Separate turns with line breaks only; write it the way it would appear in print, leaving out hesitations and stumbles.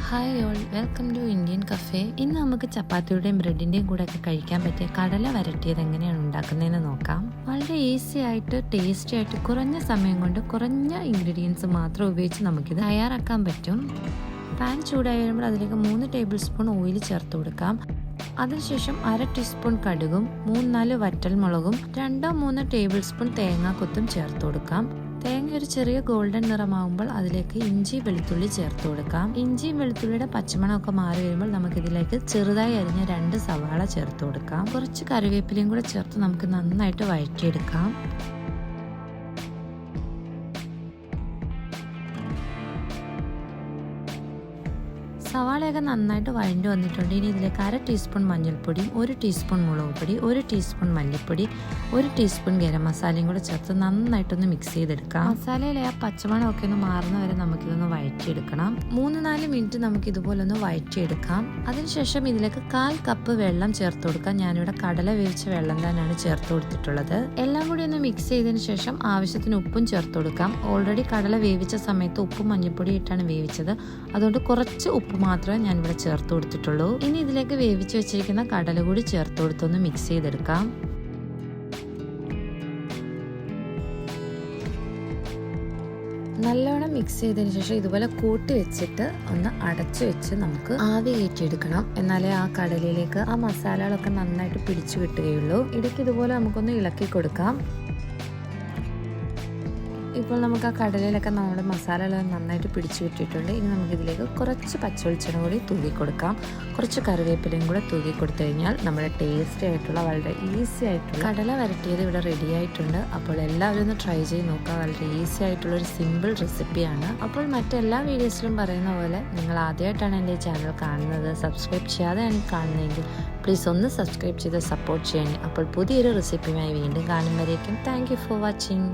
Hi all, welcome to Indian cafe. ഇന്ന് നമുക്ക് ചപ്പാത്തിയുടെയും ബ്രെഡിൻ്റെയും കൂടെ ഒക്കെ കഴിക്കാൻ പറ്റിയ കടല വരട്ടിയത് എങ്ങനെയാണ് ഉണ്ടാക്കുന്നതെന്ന് നോക്കാം. വളരെ ഈസി ആയിട്ട് ടേസ്റ്റി ആയിട്ട് കുറഞ്ഞ സമയം കൊണ്ട് കുറഞ്ഞ ഇൻഗ്രീഡിയൻസ് മാത്രം ഉപയോഗിച്ച് നമുക്കിത് തയ്യാറാക്കാൻ പറ്റും. പാൻ ചൂടായി വരുമ്പോൾ അതിലേക്ക് 3 ടേബിൾ സ്പൂൺ ഓയിൽ ചേർത്ത് കൊടുക്കാം. അതിനുശേഷം 1/2 ടീസ്പൂൺ കടുകും 3-4 വറ്റൽമുളകും 2-3 ടേബിൾ സ്പൂൺ തേങ്ങാക്കൊത്തും ചേർത്ത് കൊടുക്കാം. തേങ്ങ ഒരു ചെറിയ ഗോൾഡൻ നിറമാകുമ്പോൾ അതിലേക്ക് ഇഞ്ചി വെളുത്തുള്ളി ചേർത്ത് കൊടുക്കാം. ഇഞ്ചിയും വെളുത്തുള്ളിയുടെ പച്ചമണമൊക്കെ മാറി വരുമ്പോൾ നമുക്കിതിലേക്ക് ചെറുതായി അരിഞ്ഞ 2 സവാള ചേർത്ത് കൊടുക്കാം. കുറച്ച് കറിവേപ്പിലയും കൂടെ ചേർത്ത് നമുക്ക് നന്നായിട്ട് വഴറ്റിയെടുക്കാം. സവാളയൊക്കെ നന്നായിട്ട് വഴണ്ടി വന്നിട്ടുണ്ട്. ഇനി ഇതിലേക്ക് 1/2 ടീസ്പൂൺ മഞ്ഞൾപ്പൊടി, 1 ടീസ്പൂൺ മുളക് പൊടി, 1 ടീസ്പൂൺ മല്ലിപ്പൊടി, 1 ടീസ്പൂൺ ഗരം മസാലയും കൂടെ ചേർത്ത് നന്നായിട്ടൊന്ന് മിക്സ് ചെയ്തെടുക്കാം. മസാലയിലെ ആ പച്ചമണമൊക്കെ ഒന്ന് മാറുന്ന വരെ നമുക്കിതൊന്ന് വഴറ്റിയെടുക്കണം. 3-4 മിനിറ്റ് നമുക്ക് ഇതുപോലെ ഒന്ന് വഴറ്റിയെടുക്കാം. അതിനുശേഷം ഇതിലേക്ക് 1/4 കപ്പ് വെള്ളം ചേർത്ത് കൊടുക്കാം. ഞാനിവിടെ കടല വേവിച്ച വെള്ളം തന്നെയാണ് ചേർത്ത് കൊടുത്തിട്ടുള്ളത്. എല്ലാം കൂടി ഒന്ന് മിക്സ് ചെയ്തതിന് ശേഷം ആവശ്യത്തിന് ഉപ്പും ചേർത്ത് കൊടുക്കാം. ഓൾറെഡി കടല വേവിച്ച സമയത്ത് ഉപ്പും മഞ്ഞൾപ്പൊടി ഇട്ടാണ് വേവിച്ചത്. അതുകൊണ്ട് കുറച്ച് ഉപ്പ് മാത്രമേ ഞാൻ ഇവിടെ ചേർത്ത് കൊടുത്തിട്ടുള്ളൂ. ഇനി ഇതിലേക്ക് വേവിച്ച് വെച്ചിരിക്കുന്ന കടല കൂടി ചേർത്ത് കൊടുത്തൊന്ന് മിക്സ് ചെയ്തെടുക്കാം. നല്ലോണം മിക്സ് ചെയ്തതിന് ശേഷം ഇതുപോലെ കൂട്ടി വെച്ചിട്ട് ഒന്ന് അടച്ചു വെച്ച് നമുക്ക് ആവി കയറ്റിയെടുക്കണം. എന്നാലേ ആ കടലയിലേക്ക് ആ മസാലകളൊക്കെ നന്നായിട്ട് പിടിച്ചു കിട്ടുകയുള്ളൂ. ഇടയ്ക്ക് ഇതുപോലെ നമുക്കൊന്ന് ഇളക്കി കൊടുക്കാം. ഇപ്പോൾ നമുക്ക് ആ കടലയിലൊക്കെ നമ്മുടെ മസാലകൾ നന്നായിട്ട് പിടിച്ചു കിട്ടിയിട്ടുണ്ട്. ഇനി നമുക്കിതിലേക്ക് കുറച്ച് പച്ചവെളിച്ചെണ്ണ കൂടി തൂക്കി കൊടുക്കാം. കുറച്ച് കറിവേപ്പിലയും കൂടെ തൂക്കി കൊടുത്തു കഴിഞ്ഞാൽ നമ്മുടെ ടേസ്റ്റി ആയിട്ടുള്ള വളരെ ഈസി ആയിട്ടുള്ള കടല വരട്ടിയത് ഇവിടെ റെഡി ആയിട്ടുണ്ട്. അപ്പോൾ എല്ലാവരും ഒന്ന് ട്രൈ ചെയ്ത് നോക്കുക. വളരെ ഈസി ആയിട്ടുള്ള ഒരു സിമ്പിൾ റെസിപ്പിയാണ്. അപ്പോൾ മറ്റെല്ലാ വീഡിയോസിലും പറയുന്ന പോലെ നിങ്ങൾ ആദ്യമായിട്ടാണ് എൻ്റെ ചാനൽ കാണുന്നത്, സബ്സ്ക്രൈബ് ചെയ്യാതെയാണ് കാണുന്നതെങ്കിൽ പ്ലീസ് ഒന്ന് സബ്സ്ക്രൈബ് ചെയ്ത് സപ്പോർട്ട് ചെയ്യണേ. അപ്പോൾ പുതിയൊരു റെസിപ്പിയുമായി വീണ്ടും കാണുമ്പോഴേക്കും താങ്ക് യു ഫോർ വാച്ചിങ്.